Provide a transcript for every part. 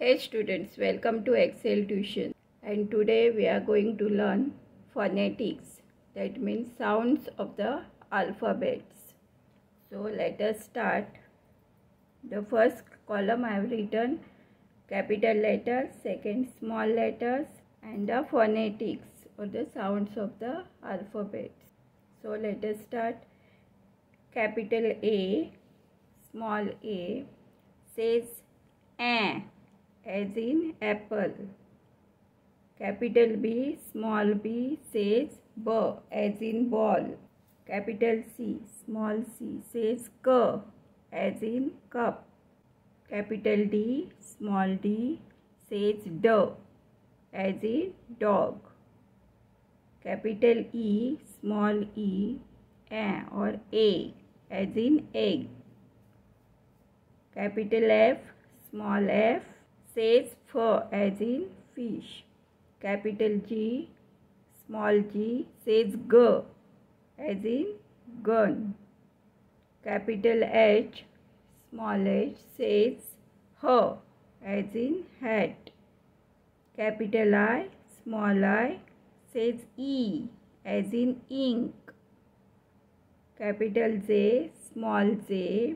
Hey students, welcome to Excel Tuition, and today we are going to learn phonetics, that means sounds of the alphabets. So let us start. The first column I have written capital letters, second small letters, and the phonetics or the sounds of the alphabets. So let us start. Capital A, small a says A as in apple. Capital B, small b says B as in ball. Capital C, small c says K as in cup. Capital D, small d says D as in dog. Capital E, small e or A as in egg. Capital F, small f says F as in fish. Capital G, small g says G as in gun. Capital H, small h says H as in hat. Capital I, small I says E as in ink. Capital J, small j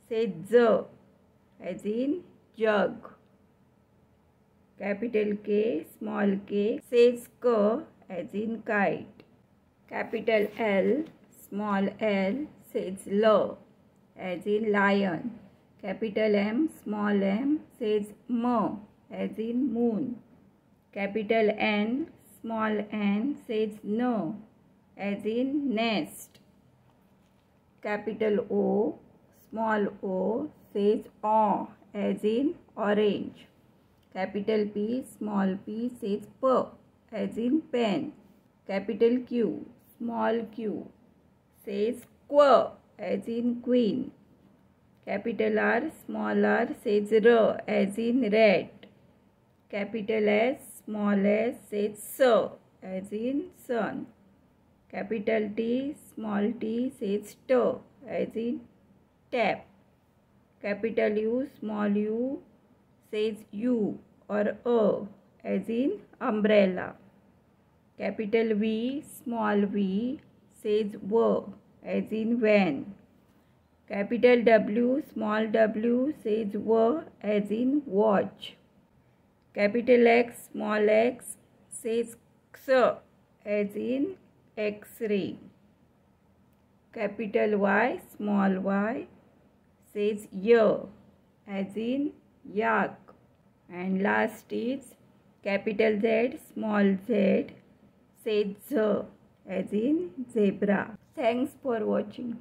says Z as in jug. Capital K, small k says K as in kite. Capital L, small l says L as in lion. Capital M, small m says M as in moon. Capital N, small n says N as in nest. Capital O, small o says O as in orange. Capital P, small p says P as in pen. Capital Q, small q says Q as in queen. Capital R, small r says R as in red. Capital S, small s says S as in sun. Capital T, small t says T as in tap. Capital U, small u says U or A as in umbrella. Capital V, small v says W as in van. Capital W, small w says W as in watch. Capital X, small x says X as in X-ray. Capital Y, small y says Y as in yak. And last is capital Z, small z says Z as in zebra. Thanks for watching.